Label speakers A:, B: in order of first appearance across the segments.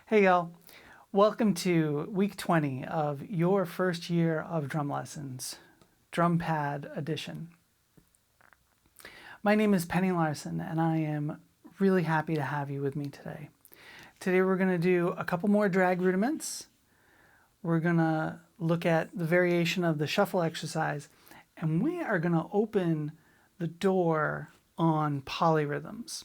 A: Hey y'all, welcome to week 20 of your first year of drum lessons, Drum Pad Edition. My name is Penny Larson and I am really happy to have you with me today. Today we're going to do a couple more drag rudiments. We're going to look at the variation of the shuffle exercise, and we are going to open the door on polyrhythms.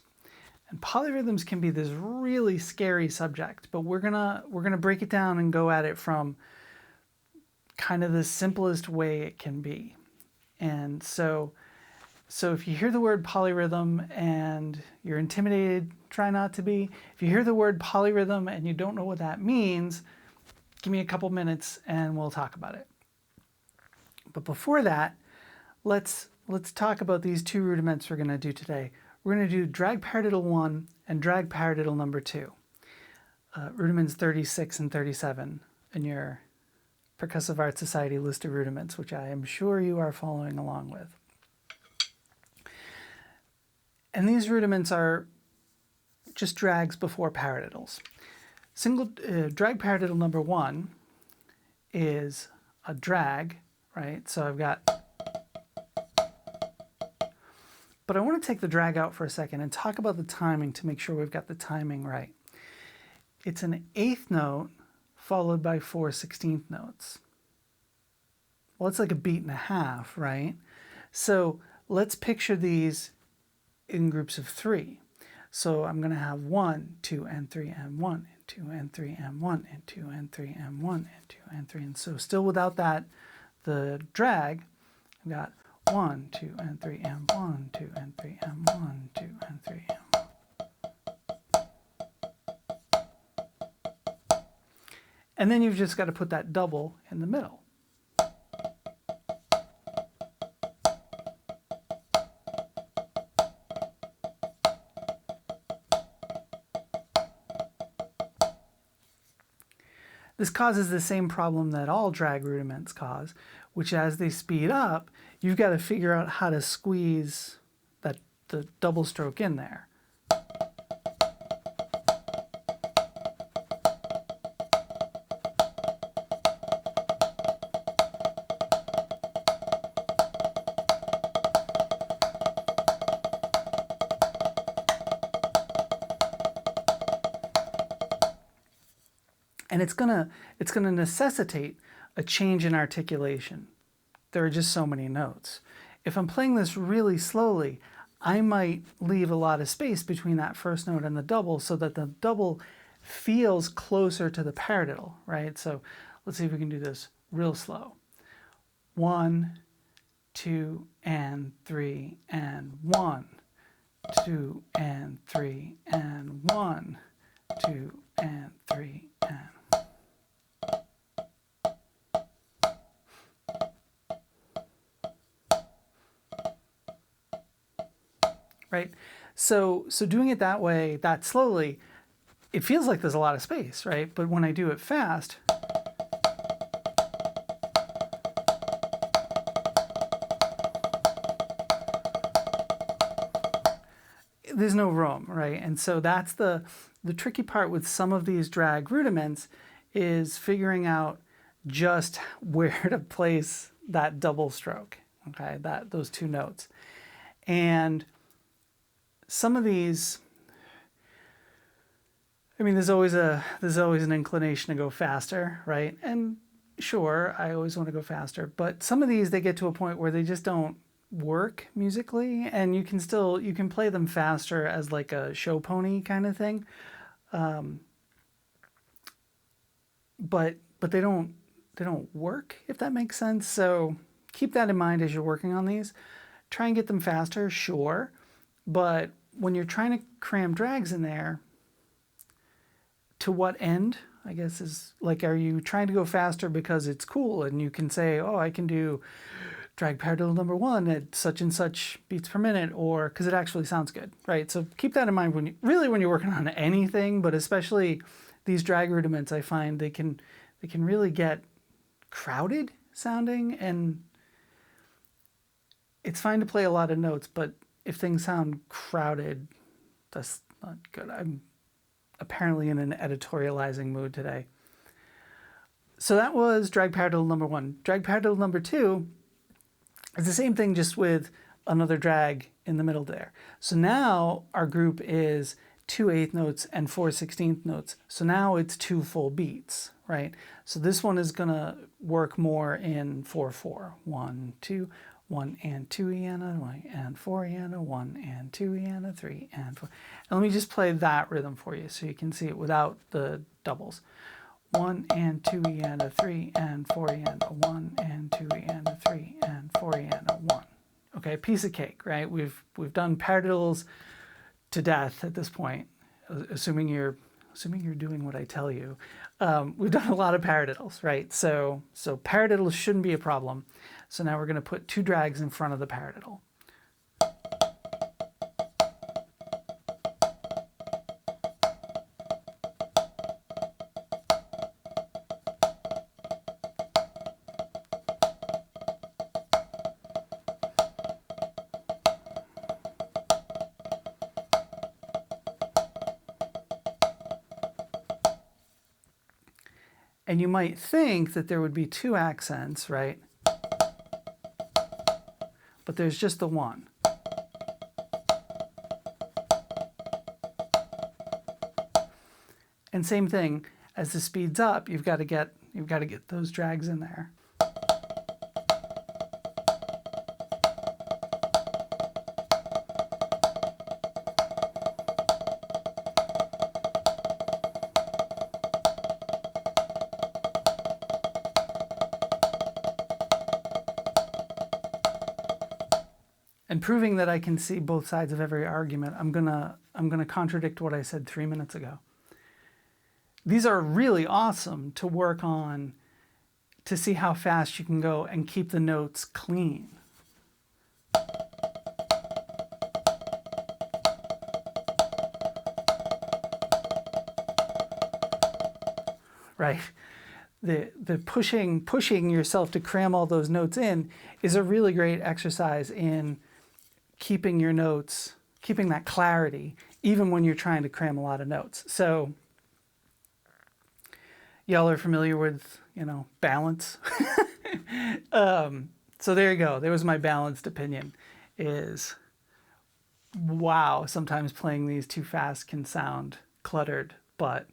A: And polyrhythms can be this really scary subject, but we're gonna break it down and go at it from kind of the simplest way it can be. And so if you hear the word polyrhythm and you're intimidated, try not to be. If you hear the word polyrhythm and you don't know what that means, give me a couple minutes and we'll talk about it. But before that, let's talk about these two rudiments we're gonna do today. We're going to do drag paradiddle 1 and drag paradiddle number 2. Rudiments 36 and 37 in your Percussive Arts Society list of rudiments, which I am sure you are following along with. And these rudiments are just drags before paradiddles. Drag paradiddle number 1 is a drag, right? So I've got... But I want to take the drag out for a second and talk about the timing to make sure we've got the timing right. It's an 8th note followed by 4 16th notes. Well, it's like a beat and a half, right? So let's picture these in groups of 3. So I'm going to have 1, 2, and 3, and 1, and 2, and 3, and 1, and 2, and 3, and 1, and 2, and 3. And so still without that, the drag, I've got 1, 2, and 3, and 1, 2, and 3, and 1, 2, and 3, and 1. And then you've just got to put that double in the middle. This causes the same problem that all drag rudiments cause, which as they speed up, you've got to figure out how to squeeze the double stroke in there. And it's gonna necessitate a change in articulation. There are just so many notes. If I'm playing this really slowly, I might leave a lot of space between that first note and the double so that the double feels closer to the paradiddle, right? So let's see if we can do this real slow. 1, 2, and 3, and 1, 2, and 3, and 1, 2, and 3, and right? So doing it that way, that slowly, it feels like there's a lot of space, right? But when I do it fast, there's no room, right? And so that's the tricky part with some of these drag rudiments, is figuring out just where to place that double stroke, okay? Those two notes. And some of these, I mean, there's always an inclination to go faster, right? And sure, I always want to go faster, but some of these, they get to a point where they just don't work musically, and you can play them faster as like a show pony kind of thing, but they don't work, if that makes sense. So keep that in mind as you're working on these. Try and get them faster, sure, but when you're trying to cram drags in there, to what end, I guess, is like, are you trying to go faster because it's cool and you can say, oh, I can do drag paradiddle number 1 at such and such beats per minute, or because it actually sounds good, right? So keep that in mind when you're working on anything, but especially these drag rudiments, I find they can really get crowded sounding, and it's fine to play a lot of notes, but if things sound crowded, that's not good. I'm apparently in an editorializing mood today. So that was drag paradiddle number 1. Drag paradiddle number 2 is the same thing, just with another drag in the middle there. So now our group is 2 eighth notes and 4 16th notes. So now it's 2 full beats, right? So this one is gonna work more in 4/4. 1, 2, 1 and 2 eana, 1 and 4 eana, 1 and 2 eana, 3 and 4. And let me just play that rhythm for you so you can see it without the doubles. 1 and 2 eana, 3 and 4 eana, 1 and 2 eana, 3 and 4 eana, 1. Okay, piece of cake, right? We've done paradiddles to death at this point, assuming you're doing what I tell you. We've done a lot of paradiddles, right? So paradiddles shouldn't be a problem. So now we're going to put 2 drags in front of the paradiddle. And you might think that there would be 2 accents, right? But there's just the one. And same thing, as this speeds up, you've got to get those drags in there. And proving that I can see both sides of every argument, I'm gonna contradict what I said 3 minutes ago. These are really awesome to work on, to see how fast you can go and keep the notes clean. Right? The pushing yourself to cram all those notes in is a really great exercise in keeping your notes, keeping that clarity, even when you're trying to cram a lot of notes. So y'all are familiar with, balance. So there you go. There was my balanced opinion, is, wow, sometimes playing these too fast can sound cluttered, but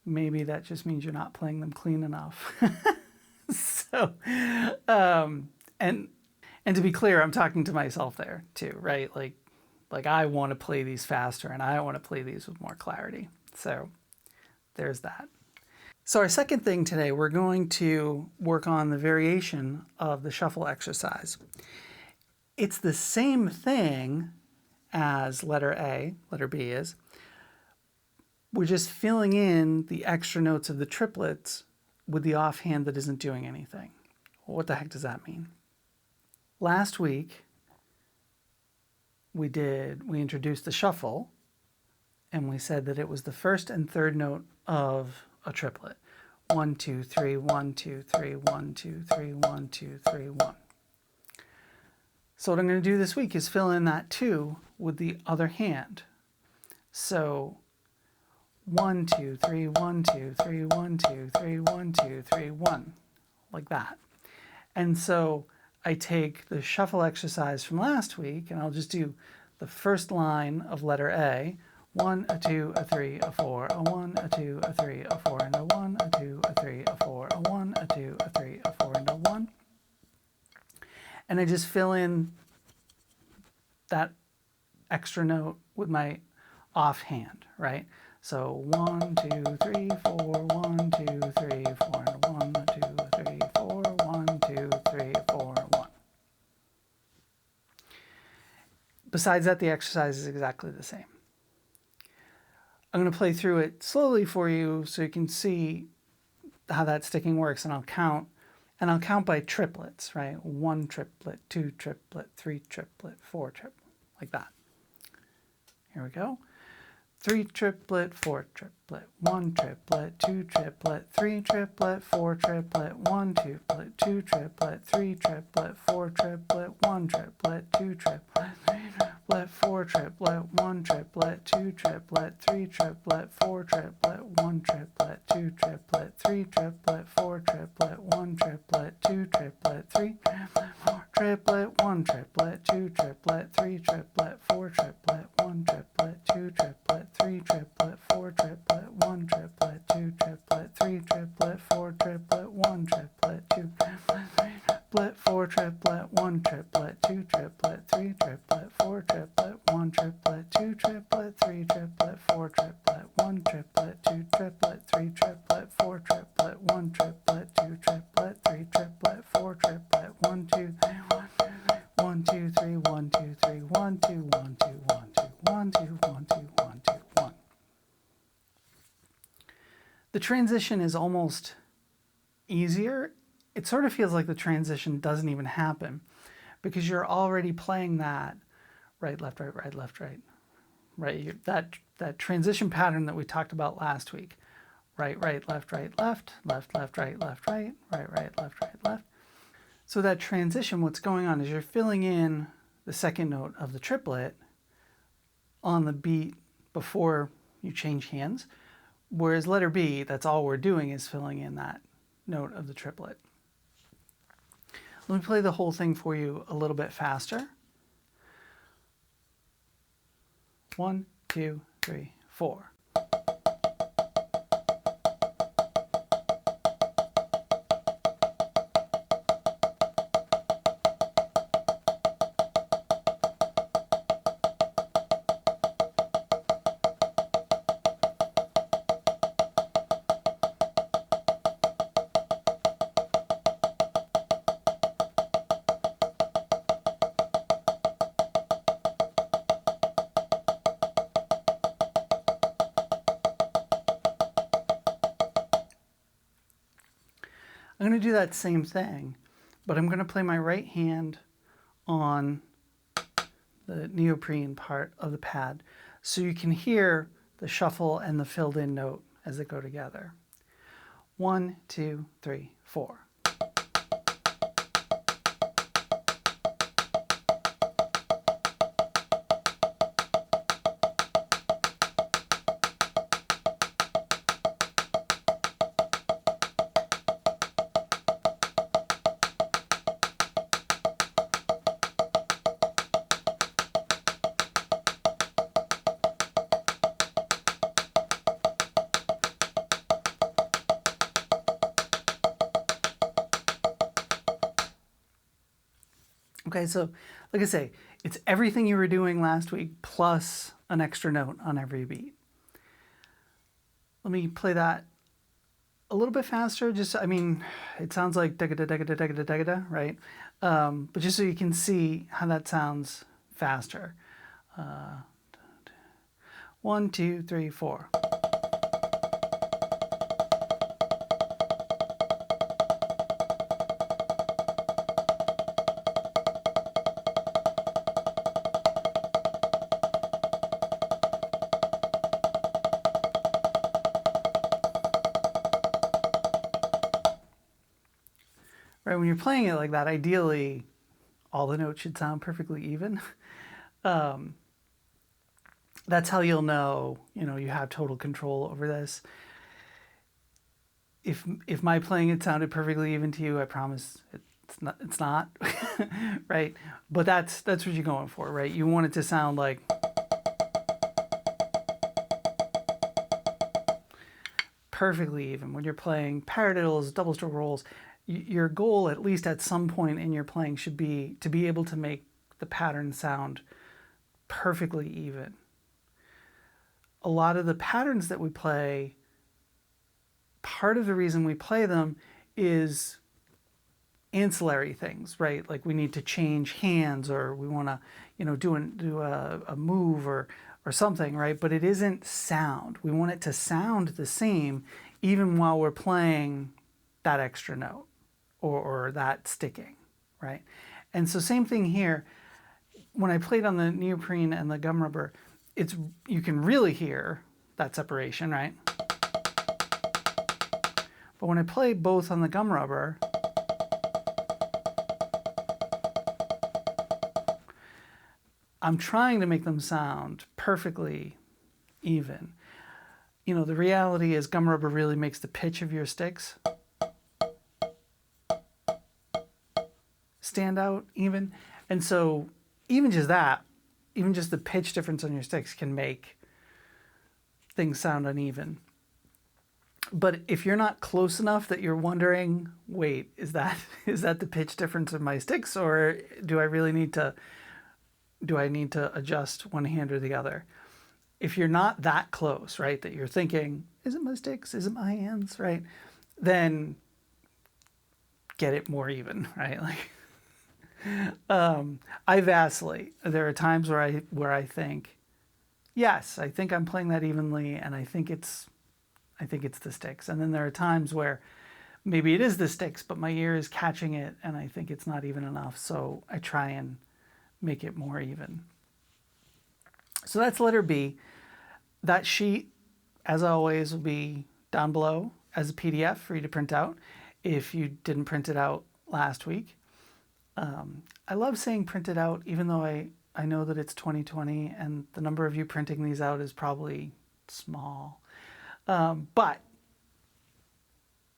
A: maybe that just means you're not playing them clean enough. So, and to be clear, I'm talking to myself there too, right? Like I want to play these faster and I want to play these with more clarity. So there's that. So our second thing today, we're going to work on the variation of the shuffle exercise. It's the same thing as letter A, letter B is. We're just filling in the extra notes of the triplets with the offhand that isn't doing anything. Well, what the heck does that mean? Last week, we introduced the shuffle, and we said that it was the first and third note of a triplet. 1, 2, 3, 1, 2, 3, 1, 2, 3, 1, 2, 3, 1. So what I'm going to do this week is fill in that 2 with the other hand. So 1, 2, 3, 1, 2, 3, 1, 2, 3, 1, 2, 3, 1, like that. And so I take the shuffle exercise from last week, and I'll just do the first line of letter A, 1, a 2, a 3, a 4, a 1, a 2, a 3, a 4, and a 1, a 2, a 3, a 4, a 1, a 2, a 3, a 4, and a 1. And I just fill in that extra note with my offhand, right? So 1, 2, 3, 4, 1, 2, 3, 4, and 1, 2, 3, 4, 1, 2, 3, 4, 1. Besides that, the exercise is exactly the same. I'm going to play through it slowly for you so you can see how that sticking works, and I'll count by triplets, right? 1 triplet, 2 triplet, 3 triplet, 4 triplet, like that. Here we go. 3 triplet, 4 triplet, 1 triplet, 2 triplet, 3 triplet, 4 triplet, 1 triplet, 2 triplet, 3 triplet, 4 triplet, 1 triplet, 2 triplet, 3 triplet, triplet, 4 triplet, 1 triplet, 2 triplet, 3 triplet, 4 triplet, 1 triplet, 2 triplet, 3 triplet, 4 triplet, 1 triplet, 2 triplet, 3 triplet, 1 triplet, 2 triplet, 3 triplet, 4 triplet, 1 triplet, 2 triplet, 3 triplet, 4 triplet, 1 triplet, 2 triplet, 3 triplet, 4 triplet, 1 triplet, 2 triplet, 4 triplet, 1 triplet, 2 triplet, 3 triplet, 4 triplet, 1 triplet, 2 triplet, 3 triplet, 4 triplet, 1 triplet, 2 triplet, 3 triplet, 4 triplet, 1 triplet, 2 triplet, 3 triplet, 4 triplet, 1 2 1 2 3 1 2 3 1 2 1 2 1 2 1 2 1 2 1 2 1. The transition is almost easier. It sort of feels like the transition doesn't even happen because you're already playing that right, left, right, left, right. Right, that transition pattern that we talked about last week. Right, left, left, left, right, right, left, right, left. So that transition, what's going on is you're filling in the second note of the triplet on the beat before you change hands. Whereas letter B, that's all we're doing is filling in that note of the triplet. Let me play the whole thing for you a little bit faster. 1 2 3 4. I'm going to do that same thing, but I'm going to play my right hand on the neoprene part of the pad so you can hear the shuffle and the filled in note as they go together. 1 2 3 4. Okay, so like I say, it's everything you were doing last week plus an extra note on every beat. Let me play that a little bit faster. Just, I mean, it sounds like da-ga-da, da-ga-da, da-ga-da, da-ga-da, right? But just so you can see how that sounds faster. 1 2 3 4. Right, when you're playing it like that, ideally, all the notes should sound perfectly even. That's how you'll know, you have total control over this. If my playing it sounded perfectly even to you, I promise it's not, right? But that's what you're going for, right? You want it to sound like perfectly even. When you're playing paradiddles, double stroke rolls, your goal, at least at some point in your playing, should be to be able to make the pattern sound perfectly even. A lot of the patterns that we play, part of the reason we play them is ancillary things, right? Like we need to change hands, or we want to, do a move or something, right? But it isn't sound. We want it to sound the same even while we're playing that extra note or that sticking, right? And so same thing here. When I played on the neoprene and the gum rubber, you can really hear that separation, right? But when I play both on the gum rubber, I'm trying to make them sound perfectly even. You know, the reality is gum rubber really makes the pitch of your sticks stand out even. And so even just that, even just the pitch difference on your sticks can make things sound uneven. But if you're not close enough that you're wondering, wait, is that the pitch difference of my sticks, or do I need to adjust one hand or the other? If you're not that close, right, that you're thinking, is it my sticks, is it my hands, right, then get it more even, right? Like, I vacillate. There are times where I think, yes, I think I'm playing that evenly, and I think it's the sticks. And then there are times where maybe it is the sticks, but my ear is catching it, and I think it's not even enough. So I try and make it more even. So that's letter B. That sheet, as always, will be down below as a PDF for you to print out if you didn't print it out last week. I love saying print it out, even though I know that it's 2020 and the number of you printing these out is probably small. But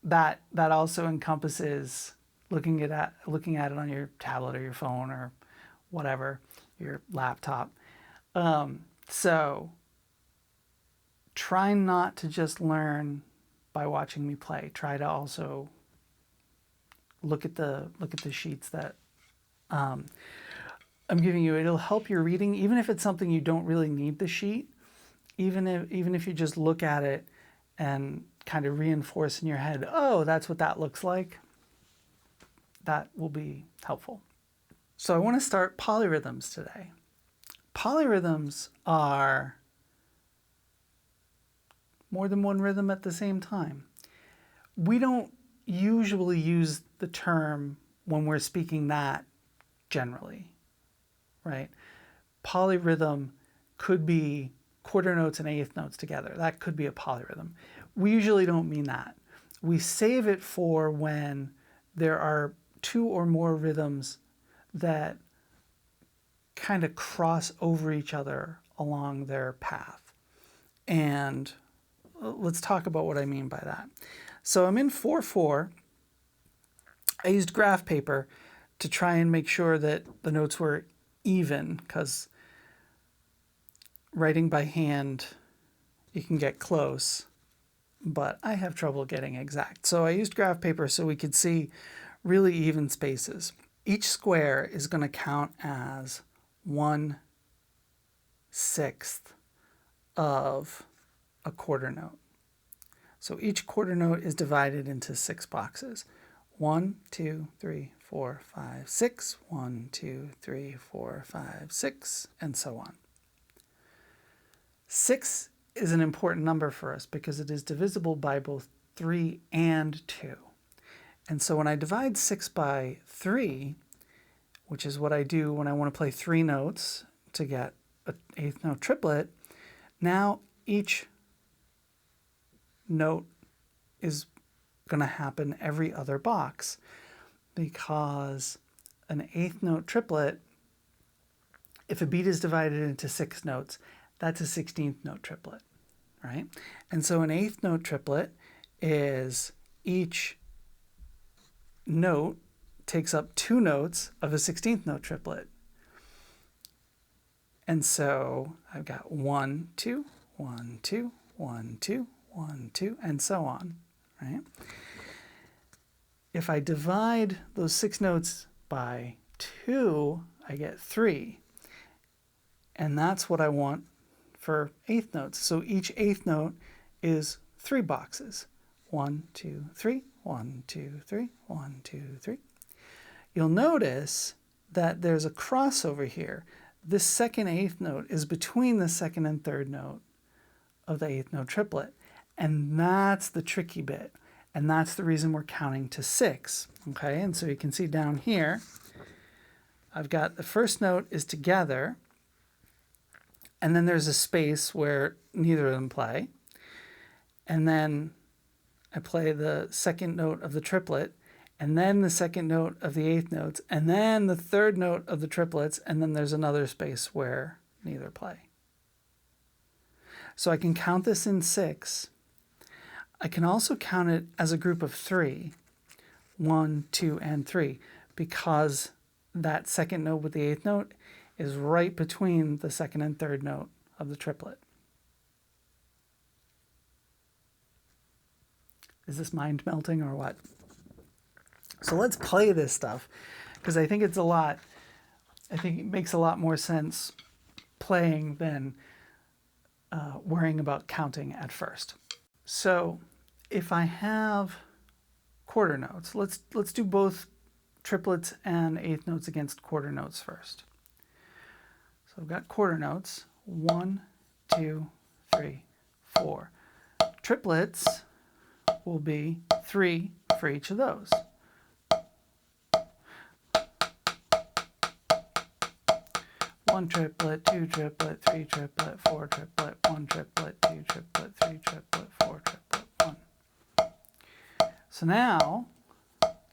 A: that also encompasses looking at it on your tablet or your phone or whatever, your laptop. So try not to just learn by watching me play. Try to also look at the sheets that I'm giving you. It'll help your reading, even if it's something you don't really need the sheet. Even if you just look at it and kind of reinforce in your head, oh, that's what that looks like, that will be helpful. So I want to start polyrhythms today. Polyrhythms are more than one rhythm at the same time. We don't usually use the term when we're speaking that generally, right? Polyrhythm could be quarter notes and eighth notes together. That could be a polyrhythm. We usually don't mean that. We save it for when there are two or more rhythms that kind of cross over each other along their path. And let's talk about what I mean by that. So I'm in 4/4. I used graph paper to try and make sure that the notes were even, because writing by hand, you can get close, but I have trouble getting exact. So I used graph paper so we could see really even spaces. Each square is going to count as 1/6 of a quarter note. So each quarter note is divided into 6 boxes. 1, 2, 3, 4, 5, 6. 1, 2, 3, 4, 5, 6, and so on. 6 is an important number for us because it is divisible by both 3 and 2. And so when I divide 6 by 3, which is what I do when I want to play 3 notes to get an eighth note triplet, now each note is going to happen every other box, because an eighth note triplet, if a beat is divided into 6 notes, that's a 16th note triplet, right? And so an eighth note triplet is each note takes up 2 notes of a 16th note triplet. And so I've got 1, 2, 1, 2, 1, 2, 1, 2, and so on, right? If I divide those 6 notes by 2, I get 3. And that's what I want for eighth notes. So each eighth note is 3 boxes. 1, 2, 3, 1, 2, 3, 1, 2, 3. You'll notice that there's a crossover here. This second eighth note is between the second and third note of the eighth note triplet. And that's the tricky bit. And that's the reason we're counting to 6. Okay, and so you can see down here, I've got the first note is together, and then there's a space where neither of them play. And then I play the second note of the triplet, and then the second note of the eighth notes, and then the third note of the triplets, and then there's another space where neither play. So I can count this in 6. I can also count it as a group of 3, 1, 2, and 3, because that second note with the eighth note is right between the second and third note of the triplet. Is this mind melting or what? So let's play this stuff, because I think it makes a lot more sense playing than worrying about counting at first. So if I have quarter notes, let's do both triplets and eighth notes against quarter notes first. So I've got quarter notes, 1, 2, 3, 4. Triplets will be 3 for each of those. One triplet, 2 triplet, 3 triplet, 4 triplet, 1 triplet, 2 triplet, 3 triplet, 4 triplet, 1. So now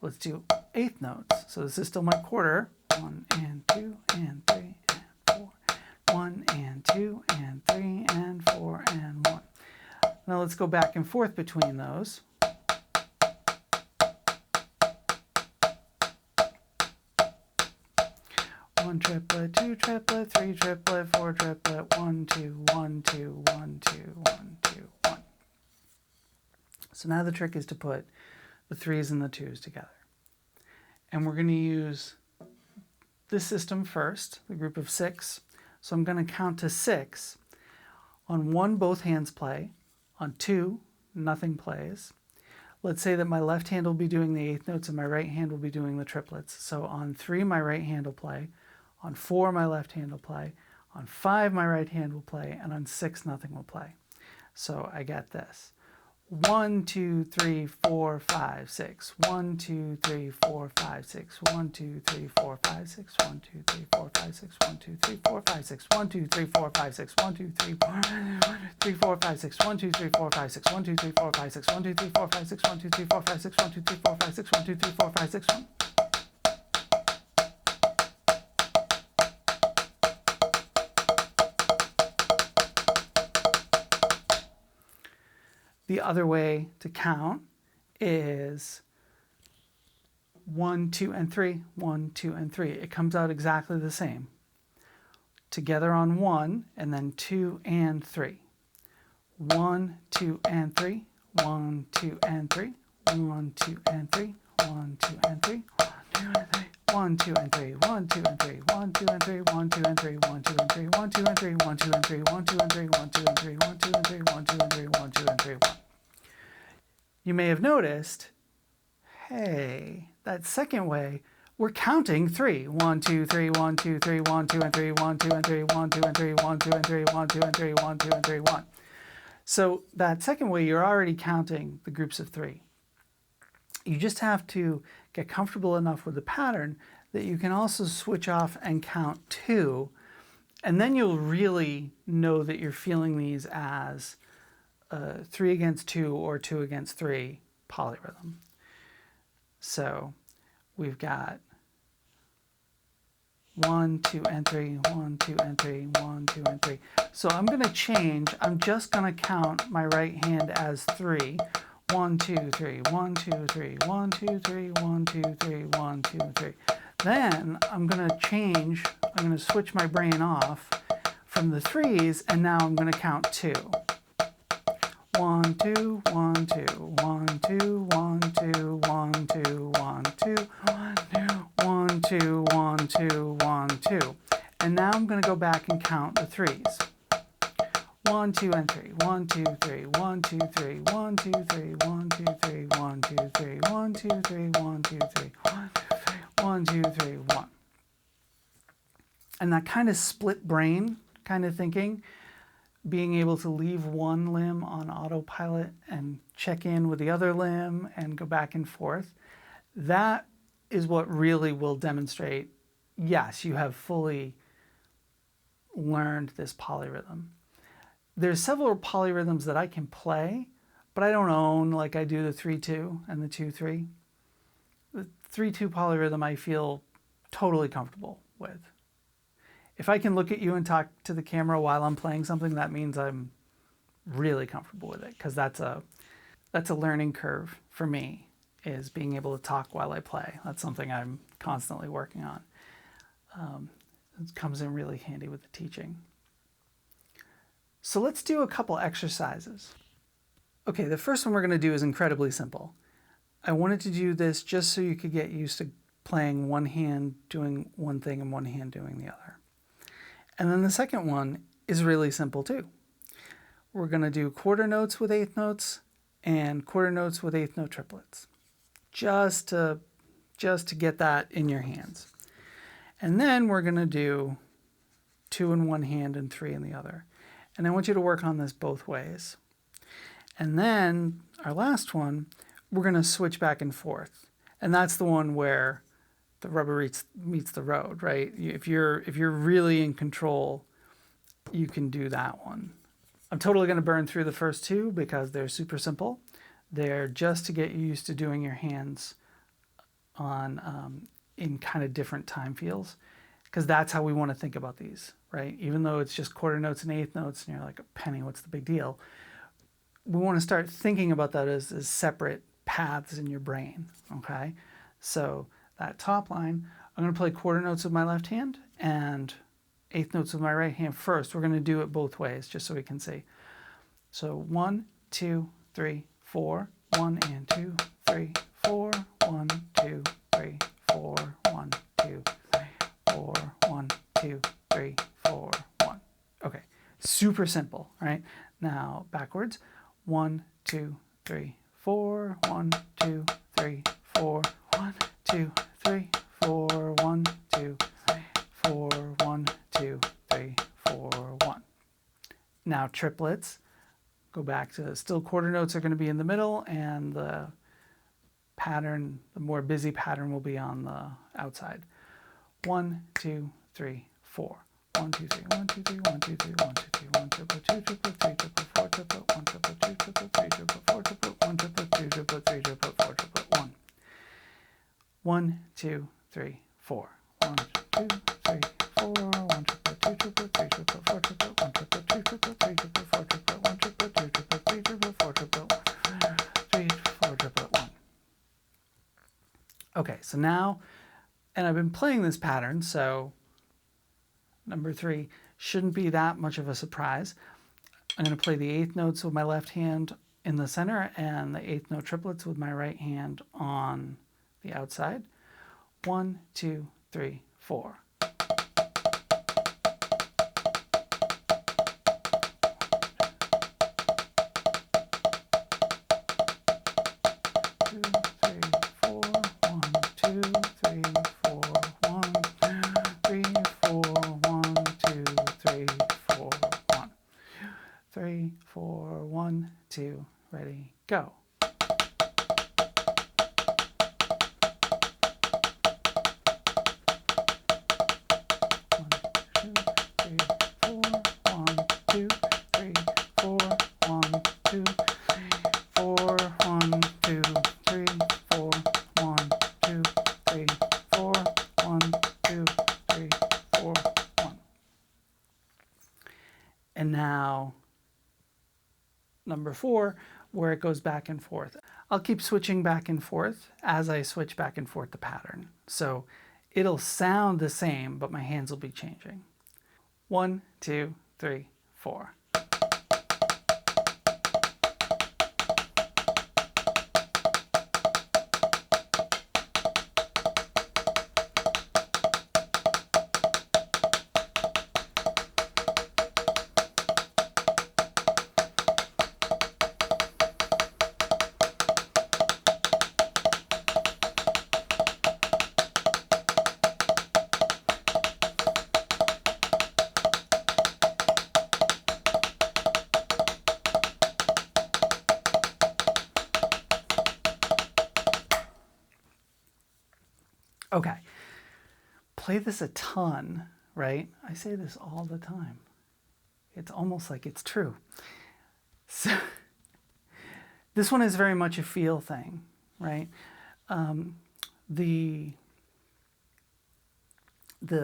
A: let's do eighth notes. So this is still my quarter. 1 and 2 and 3 and 4. 1 and 2 and 3 and 4 and 1. Now let's go back and forth between those. One triplet, 2 triplet, 3 triplet, 4 triplet, 1, 2, 1, 2, 1, 2, 1, 2, 1. So now the trick is to put the 3s and the 2s together. And we're going to use this system first, the group of 6. So I'm going to count to 6. On 1, both hands play. On 2, nothing plays. Let's say that my left hand will be doing the eighth notes and my right hand will be doing the triplets. So on 3, my right hand will play. On 4, my left hand will play. On 5, my right hand will play. And on 6, nothing will play. So I get this. 1, 2, 3, 4, 5, 6. 1, 2, 3, 4, 5, 6. 1, 2, 3, 4, 5, 6. 1, 2, 3, 4, 5, 6. 1, 2, 3, 4, 5, 6. 1, 2, 3, 4, 5, 6. 1, 2, 3, 4, 5, 6. 1, 2, 3, 4, 5, 6. 1, 2, 3, 4, 5, 6. 1, 2, 3, 4, 5, 6. 1, 2, 3, 4, 5, 6. 1, 2, 3, 4, 5, 6. 1, 2, 3, 4, 5, 6. 1. The other way to count is 1, 2, and 3, 1, 2, and 3. It comes out exactly the same. Together on 1, and then 2 and 3. 1, 2, and 3, 1, 2, and 3, 1, 2, and 3, 1, 2, and 3, 1, 2, and 3, 1, 2, and 3, 1, 2, and 3, 1, 2, and 3, 1, 2, and 3, 1, 2, and 3, 1, 2, and 3, 1, 2, and 3, 1, 2, and 3, 1, 2, and 3, 1, 2, and 3, 1, 2, and 3, 1. You may have noticed, hey, that second way, we're counting 3. 1, 2, 3, 1, 2, 3, 1, 2, and 3, 1, 2, and 3, 1, 2, and 3, 1, 2, and 3, 1, 2, and 3, 1, 2, and 3, 1. So that second way, you're already counting the groups of 3. You just have to get comfortable enough with the pattern that you can also switch off and count 2, and then you'll really know that you're feeling these as 3 against 2 or 2 against 3 polyrhythm. So we've got 1, 2, and 3, 1, 2, and 3, 1, 2, and 3. So I'm going to change. I'm just going to count my right hand as 3. 1, 2, 3, 1, 2, 3, 1, 2, 3, 1, 2, 3, 1, 2, 3. Then I'm going to change. I'm going to switch my brain off from the 3s, and now I'm going to count 2. 1, 2, 1, 2, 1, 2, 1, 2, 1, 2, 1, 2, 1, 2, 1, 2, 1, 2. And now I'm going to go back and count the 3s. 1, 2, and 3. 1, 2, 3. 1, 2, 3. 1, 2, 3. 1, 2, 3. 1, 2, 3. 1, 2, 3. 1, 2, 3. 1, 2, 3. 1. And that kind of split brain kind of thinking, being able to leave one limb on autopilot and check in with the other limb and go back and forth, that is what really will demonstrate, yes, you have fully learned this polyrhythm. There's several polyrhythms that I can play, but I don't own, like I do the 3-2 and the 2-3. 3/2 polyrhythm I feel totally comfortable with. If I can look at you and talk to the camera while I'm playing something, that means I'm really comfortable with it, because that's a learning curve for me, is being able to talk while I play. That's something I'm constantly working on. It comes in really handy with the teaching. So let's do a couple exercises. Okay, the first one we're going to do is incredibly simple. I wanted to do this just so you could get used to playing one hand doing one thing and one hand doing the other. And then the second one is really simple too. We're going to do quarter notes with eighth notes and quarter notes with eighth note triplets, just to get that in your hands. And then we're going to do 2 in one hand and 3 in the other. And I want you to work on this both ways. And then our last one, we're going to switch back and forth. And that's the one where the rubber meets the road, right? If you're really in control, you can do that one. I'm totally going to burn through the first two because they're super simple. They're just to get you used to doing your hands on in kind of different time feels, because that's how we want to think about these, right? Even though it's just quarter notes and eighth notes and you're like, a penny, what's the big deal? We want to start thinking about that as separate paths in your brain, okay? So that top line, I'm going to play quarter notes with my left hand and eighth notes with my right hand first. We're going to do it both ways just so we can see. So 1, 2, 3, 4, 1 and 2, 3, 4, 1, 2, 3, 4, 1, 2, 3, 4, 1, 2, 3, 4, 1. Okay, super simple, right? Now backwards. 1, 2, 3, 4, 1, 2, 3, 4, 1, 2, 3, 4, 1, 2, 3, 4, 1, 2, 3, 4, 1. Now triplets, go back to still quarter notes are going to be in the middle, and the pattern, the more busy pattern, will be on the outside. 1, 2, 3, 4. 1, 2, 3, 1, 2, 3, 1, 2, 3, 1, 2, 3, 1 triplet, 2 triplet, 3 triplet, 4 triplet, 1 triplet, 2 triplet, 3 triplet, 4 triplet, 1 triplet, 2 triplet, 3 triplet, 4 triplet, 1. 1, 2, 3, 4. 1, 2, 3, 4. 1 triplet, 2 triplet, 3 triplet, 4 triplet, 1 triplet, 2 triplet, 3 triplet, 4 triplet, 1 triplet, 2 triplet, 3 triplet, 4 triplet, 1, 3, 4 triplet, 1. Okay, so now, and I've been playing this pattern, so number 3 shouldn't be that much of a surprise. I'm going to play the eighth notes with my left hand in the center and the eighth note triplets with my right hand on the outside. 1, 2, 3, 4. Ready, go. And now number 4, where it goes back and forth. I'll keep switching back and forth as I switch back and forth the pattern. So it'll sound the same, but my hands will be changing. 1, 2, 3, 4. Okay, play this a ton, right? I say this all the time. It's almost like it's true. So this one is very much a feel thing, right? the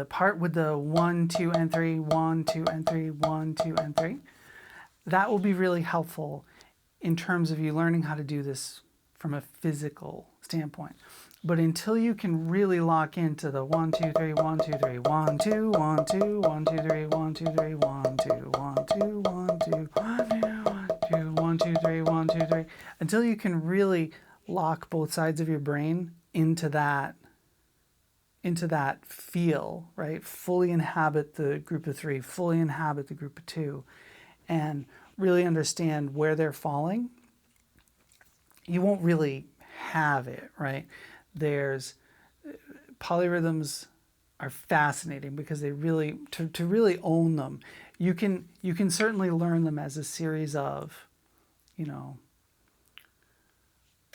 A: part with the 1, 2, and 3, 1, 2, and 3, 1, 2, and 3, that will be really helpful in terms of you learning how to do this from a physical standpoint. But until you can really lock into the 1, 2, 3, 1, 2, 3, 1, 2, 1, 2, 1, 2, 3, 1, 2, 3, 1, 2, 1, 2, 1, 2, 1, 2, 3, 1, 2, 3, until you can really lock both sides of your brain into that feel, right? Fully inhabit the group of 3, fully inhabit the group of 2, and really understand where they're falling. You won't really have it, right? Polyrhythms are fascinating because they really, to really own them, you can certainly learn them as a series of,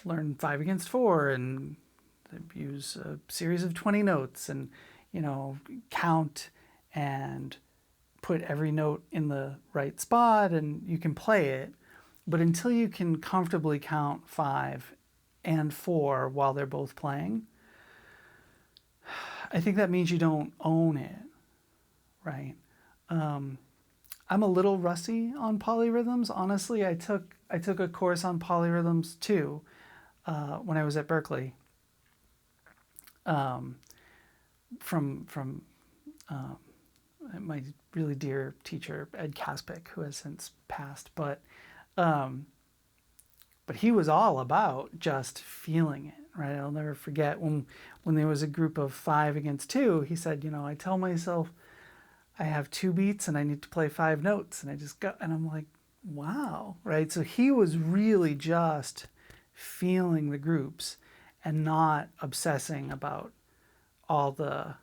A: learn 5 against 4 and use a series of 20 notes and, count and put every note in the right spot, and you can play it. But until you can comfortably count 5 and 4 while they're both playing, I think that means you don't own it, right? I'm a little rusty on polyrhythms. Honestly, I took a course on polyrhythms too when I was at Berkeley from my really dear teacher, Ed Kaspick, who has since passed. But he was all about just feeling it, right? I'll never forget when there was a group of 5 against 2, he said, I tell myself I have 2 beats and I need to play 5 notes, and I just go, and I'm like, wow, right? So he was really just feeling the groups and not obsessing about all the,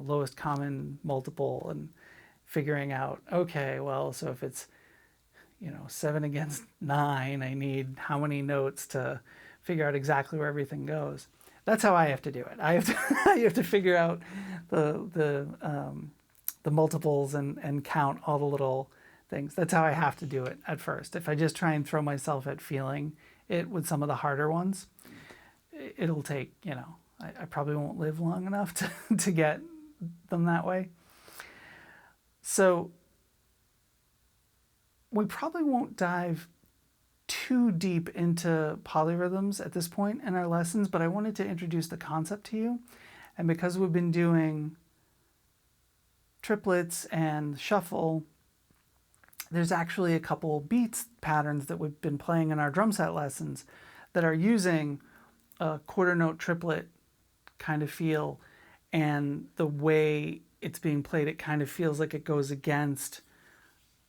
A: lowest common multiple and figuring out, okay, well, so if it's 7 against 9, I need how many notes to figure out exactly where everything goes. That's how I have to do it. I have to figure out the multiples and count all the little things. That's how I have to do it at first. If I just try and throw myself at feeling it with some of the harder ones, it'll take, I probably won't live long enough to get them that way. So we probably won't dive too deep into polyrhythms at this point in our lessons, but I wanted to introduce the concept to you. And because we've been doing triplets and shuffle, there's actually a couple beats patterns that we've been playing in our drum set lessons that are using a quarter note triplet kind of feel, and the way it's being played, it kind of feels like it goes against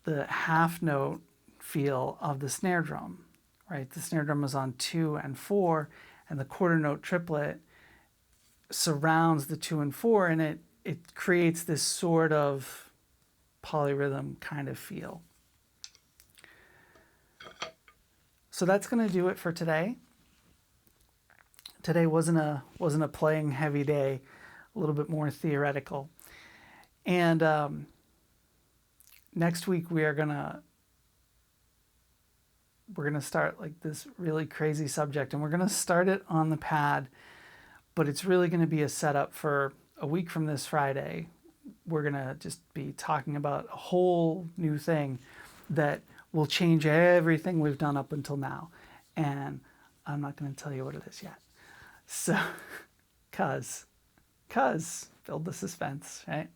A: the half note feel of the snare drum, right? The snare drum is on 2 and 4, and the quarter note triplet surrounds the 2 and 4, and it creates this sort of polyrhythm kind of feel. So that's going to do it for today. Today wasn't a playing heavy day, a little bit more theoretical. And next week we're gonna start like this really crazy subject, and we're gonna start it on the pad, but it's really gonna be a setup for a week from this Friday. We're gonna just be talking about a whole new thing that will change everything we've done up until now, and I'm not gonna tell you what it is yet. So, cause build the suspense, right?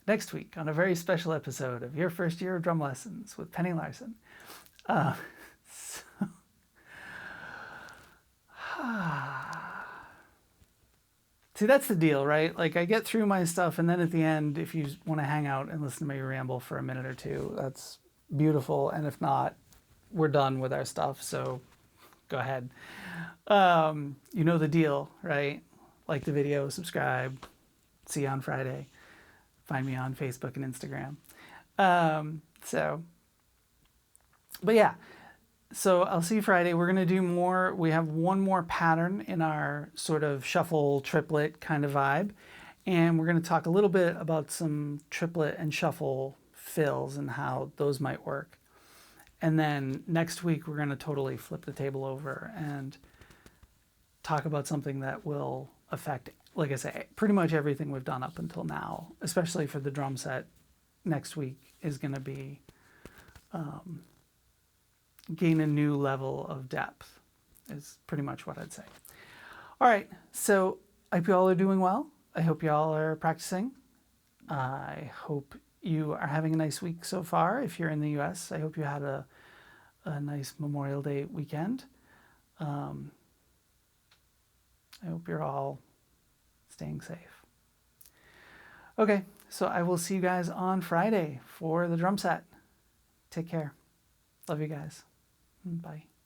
A: Next week on a very special episode of Your First Year of Drum Lessons with Penny Larson. See, that's the deal, right? Like, I get through my stuff, and then at the end, if you want to hang out and listen to me ramble for a minute or two, that's beautiful. And if not, we're done with our stuff, so go ahead. You know the deal, right? Like the video, subscribe, see you on Friday. Find me on Facebook and Instagram. But yeah, so I'll see you Friday. We're going to do more. We have one more pattern in our sort of shuffle triplet kind of vibe. And we're going to talk a little bit about some triplet and shuffle fills and how those might work. And then next week, we're going to totally flip the table over and talk about something that will affect, like I say, pretty much everything we've done up until now, especially for the drum set. Next week is going to be gain a new level of depth, is pretty much what I'd say. All right, so I hope you all are doing well. I hope you all are practicing. I hope you are having a nice week so far. If you're in the US, I hope you had a nice Memorial Day weekend. I hope you're all staying safe. Okay, so I will see you guys on Friday for the drum set. Take care. Love you guys. Bye.